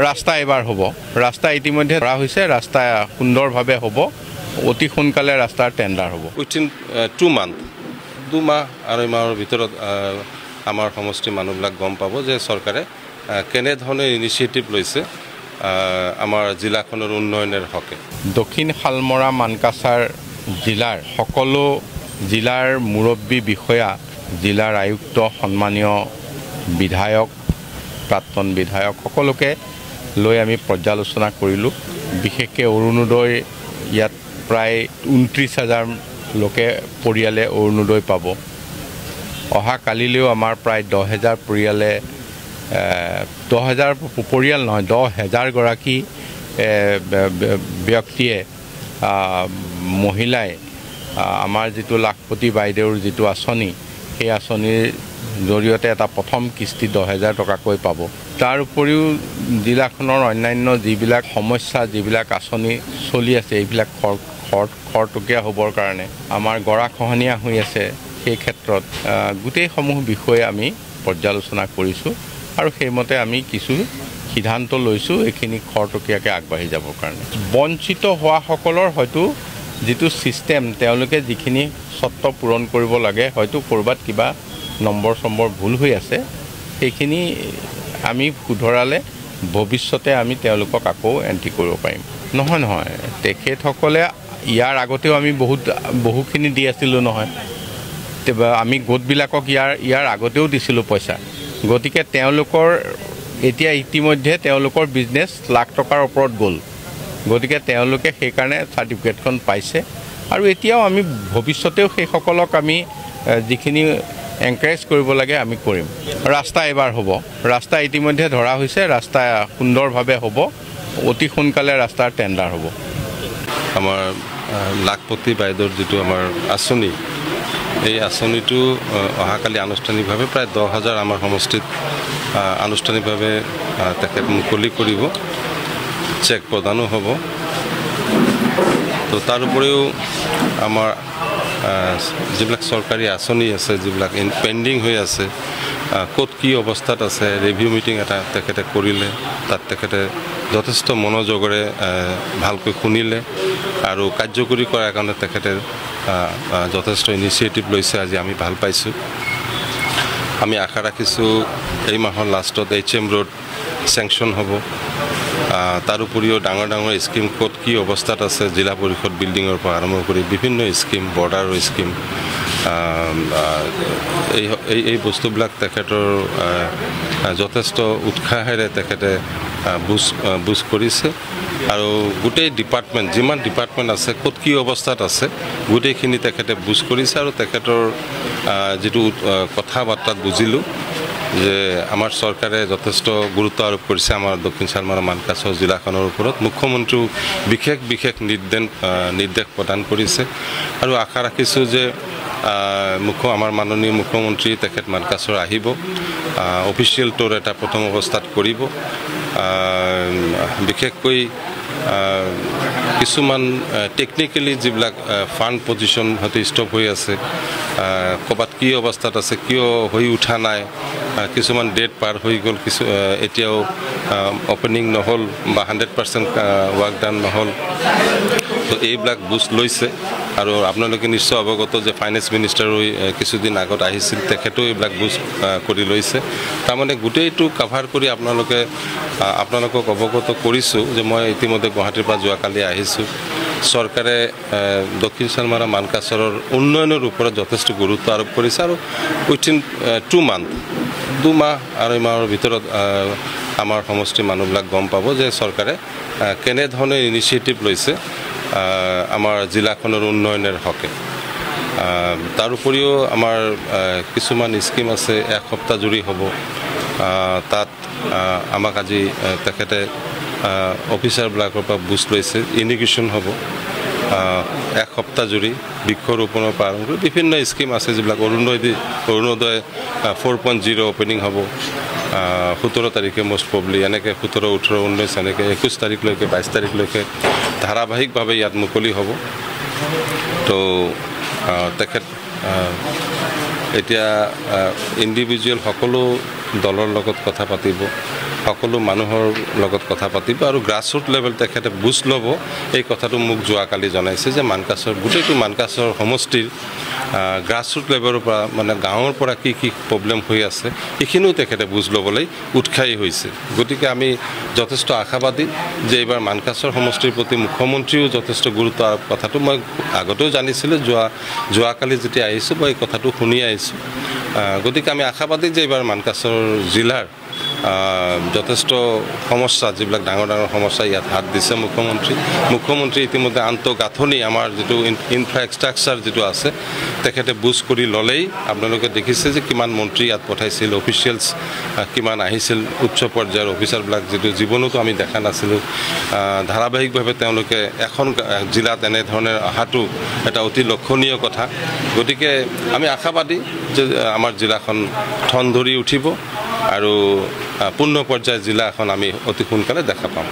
ৰাস্তা এবাৰ হ'ব ৰাস্তা ইতিমধ্যে ধৰা হৈছে ৰাস্তা সুন্দৰভাৱে হ'ব অতি সোনকালে ৰাস্তাৰ টেণ্ডাৰ হ'ব উইথিন 2 মান্থ 2 মাহ আৰু মাহৰ ভিতৰত আমাৰ সমষ্টি মানুহবিলাক গম পাব যে চৰকাৰে কেনেধৰণে ইনিচিয়েটিভ লৈছে আমাৰ জিলাখনৰ উন্নয়নৰ হকে দক্ষিণ শালমৰা মানকাছাৰ জিলাৰ সকলো জিলাৰ মুৰব্বী বিষয়া জিলাৰ আয়ুক্ত সন্মানীয় বিধায়ক প্ৰাক্তন বিধায়ক সকলোকে লৈ আমি পৰ্যালোচনা কৰিলোঁ বিশেষকৈ অৰুণোদয় ইয়াত প্ৰায় 29,000 লোকে পৰিয়ালে অৰুণোদয় পাব অহা কালিলৈও আমাৰ প্ৰায় 10,000 পৰিয়ালে 10,000 পৰিয়াল নহয় 10,000 গৰাকী ব্যক্তিয়ে মহিলাই আমাৰ যিটো লাখপতি বাইদেউৰ যিটো আঁচনি সেই আঁচনিৰ জৰিয়তে এটা প্ৰথম কিস্তি 10,000 টকাকৈ পাব তাৰ উপৰিও জিলাখনৰ অন্যান্য যিবিলাক সমস্যা যিবিলাক আঁচনি চলি আছে এইবিলাক খৰতকীয়া হ'বৰ কাৰণে আমাৰ গৰাখহনীয়া হৈ আছে সেই ক্ষেত্ৰত গোটেইসমূহ বিষয়ে আমি পৰ্যালোচনা কৰিছোঁ আৰু সেইমতে আমি কিছু সিদ্ধান্ত লৈছোঁ এইখিনি খৰতকীয়াকৈ আগবাঢ়ি যাবৰ কাৰণে বঞ্চিত হোৱাসকলৰ হয়তো যিটো ছিষ্টেম তেওঁলোকে যিখিনি চৰ্ত পূৰণ কৰিব লাগে হয়তো ক'ৰবাত কিবা নম্বৰ ভুল হৈ আছে সেইখিনি আমি শুধৰালে ভৱিষ্যতে আমি তেওঁলোকক আকৌ এণ্ট্ৰি কৰিব পাৰিম নহয় তেখেতসকলে ইয়াৰ আগতেও আমি বহুখিনি দি আছিলোঁ নহয় আমি গোটবিলাকক ইয়াৰ আগতেও দিছিলোঁ পইচা গতিকে তেওঁলোকৰ এতিয়া ইতিমধ্যে তেওঁলোকৰ বিজনেছ লাখ টকাৰ ওপৰত গ'ল গতিকে তেওঁলোকে সেইকাৰণে চাৰ্টিফিকেটখন পাইছে আৰু এতিয়াও আমি ভৱিষ্যতেও সেইসকলক আমি যিখিনি এনকাৰেজ কৰিব লাগে আমি কৰিম ৰাস্তা এবাৰ হ'ব ৰাস্তা ইতিমধ্যে ধৰা হৈছে ৰাস্তা সুন্দৰভাৱে হ'ব অতি সোনকালে ৰাস্তাৰ টেণ্ডাৰ হ'ব আমাৰ লাখপতি বাইদেউৰ যিটো আমাৰ আঁচনি এই আঁচনিটো অহাকালি আনুষ্ঠানিকভাৱে প্ৰায় 10,000 আমাৰ সমষ্টিত আনুষ্ঠানিকভাৱে তেখেত মুকলি কৰিব চেক প্ৰদানো হ'ব তো তাৰ উপৰিও আমাৰ যিবিলাক চৰকাৰী আঁচনি আছে যিবিলাক পেণ্ডিং হৈ আছে ক'ত কি অৱস্থাত আছে ৰিভিউ মিটিং এটা তেখেতে কৰিলে তাত তেখেতে যথেষ্ট মনোযোগেৰে ভালকৈ শুনিলে আৰু কাৰ্যকৰী কৰাৰ কাৰণে তেখেতে যথেষ্ট ইনিচিয়েটিভ লৈছে আজি আমি ভাল পাইছোঁ আমি আশা ৰাখিছোঁ এই মাহৰ লাষ্টত HM ৰোড চেংচন হ'ব তাৰ উপৰিও ডাঙৰ স্কিম ক'ত কি অৱস্থাত আছে জিলা পৰিষদ বিল্ডিঙৰ পৰা আৰম্ভ কৰি বিভিন্ন স্কিম বৰ্ডাৰৰ স্কিম এই বস্তুবিলাক তেখেতৰ যথেষ্ট উৎসাহেৰে তেখেতে বুজ কৰিছে আৰু গোটেই ডিপাৰ্টমেণ্ট যিমান ডিপাৰ্টমেণ্ট আছে ক'ত কি অৱস্থাত আছে গোটেইখিনি তেখেতে বুজ কৰিছে আৰু তেখেতৰ যিটো কথা বাৰ্তাত বুজিলোঁ যে আমাৰ চৰকাৰে যথেষ্ট গুৰুত্ব আৰোপ কৰিছে আমাৰ দক্ষিণ শালমৰা মানকাছাৰ জিলাখনৰ ওপৰত মুখ্যমন্ত্ৰীও বিশেষ নিৰ্দেশ প্ৰদান কৰিছে আৰু আশা ৰাখিছোঁ যে আমাৰ মাননীয় মুখ্যমন্ত্ৰী তেখেত মানকাছাৰ আহিব অফিচিয়েল টুৰ এটা প্ৰথম অৱস্থাত কৰিব বিশেষকৈ কিছুমান টেকনিকেলি যিবিলাক ফাণ্ড পজিশ্যন হয়তো ষ্টপ হৈ আছে ক'ৰবাত কি অৱস্থাত আছে কিয় হৈ উঠা নাই কিছুমান ডেট পাৰ হৈ গ'ল এতিয়াও অপেনিং নহ'ল বা 100% ৱৰ্ক ডান নহ'ল তো এইবিলাক বুজ লৈছে আৰু আপোনালোকে নিশ্চয় অৱগত যে ফাইনেন্স মিনিষ্টাৰো কিছুদিন আগত আহিছিল তেখেতেও এইবিলাক বুজ কৰি লৈছে তাৰমানে গোটেইটো কাভাৰ কৰি আপোনালোকক অৱগত কৰিছোঁ যে মই ইতিমধ্যে গুৱাহাটীৰ পৰা যোৱাকালি আহিছোঁ চৰকাৰে দক্ষিণ শালমৰা মানকাছাৰৰ উন্নয়নৰ ওপৰত যথেষ্ট গুৰুত্ব আৰোপ কৰিছে আৰু উইথিন 2 মান্থ 2 মাহ আৰু মাহৰ ভিতৰত আমাৰ সমষ্টি মানুহবিলাক গম পাব যে চৰকাৰে কেনেধৰণে ইনিচিয়েটিভ লৈছে আমাৰ জিলাখনৰ উন্নয়নৰ হকে তাৰ উপৰিও আমাৰ কিছুমান স্কিম আছে এক সপ্তাহ জুৰি হ'ব তাত আমাক আজি তেখেতে অফিচাৰবিলাকৰ পৰা বুজ লৈছে ইনিগ্ৰেশ্যন হ'ব এক সপ্তাহ জুৰি বৃক্ষৰোপণৰ পৰা আৰম্ভ কৰি বিভিন্ন স্কিম আছে যিবিলাক অৰুণোদয় 4.0 অপেনিং হ'ব 17 তাৰিখে মষ্ট প্ৰবলি এনেকৈ 17, 18, 19 এনেকৈ 21 তাৰিখলৈকে 22 তাৰিখলৈকে ধাৰাবাহিকভাৱে ইয়াত মুকলি হ'ব তো তেখেত এতিয়া ইণ্ডিভিজুৱেল সকলো দলৰ লগত কথা পাতিব সকলো মানুহৰ লগত কথা পাতিব আৰু গ্ৰাছৰুট লেভেল তেখেতে বুজ ল'ব। এই কথাটো মোক যোৱাকালি জনাইছে যে মানকাছৰ গোটেইটো মানকাছৰ সমষ্টিৰ গ্ৰাছৰুট লেভেলৰ পৰা মানে গাঁৱৰ পৰা কি কি প্ৰব্লেম হৈ আছে এইখিনিও তেখেতে বুজ ল'বলৈ উৎসাহী হৈছে। গতিকে আমি যথেষ্ট আশাবাদী যে এইবাৰ মানকাছৰ সমষ্টিৰ প্ৰতি মুখ্যমন্ত্ৰীও যথেষ্ট গুৰুত্ব আৰোপ কথাটো মই আগতেও জানিছিলোঁ, যোৱাকালি যেতিয়া আহিছোঁ মই এই কথাটো শুনি আহিছোঁ। গতিকে আমি আশাবাদী যে এইবাৰ মানকাছৰ জিলাৰ যথেষ্ট সমস্যা যিবিলাক ডাঙৰ ডাঙৰ সমস্যা ইয়াত হাত দিছে মুখ্যমন্ত্ৰী ইতিমধ্যে আন্তঃগাঁথনি আমাৰ যিটো ইনফ্ৰাষ্ট্ৰাকচাৰ যিটো আছে তেখেতে বুজ কৰি ল'লেই আপোনালোকে দেখিছে যে কিমান মন্ত্ৰী ইয়াত পঠাইছিল, অফিচিয়েলছ কিমান আহিছিল, উচ্চ পৰ্যায়ৰ অফিচাৰবিলাক যিটো জীৱনতো আমি দেখা নাছিলোঁ। ধাৰাবাহিকভাৱে তেওঁলোকে এখন জিলাত এনেধৰণে অহাটো এটা অতি লক্ষণীয় কথা। গতিকে আমি আশাবাদী যে আমাৰ জিলাখন ঠন ধৰি উঠিব আৰু পূৰ্ণ পৰ্যায়ৰ জিলা এখন আমি অতি সোনকালে দেখা পাম।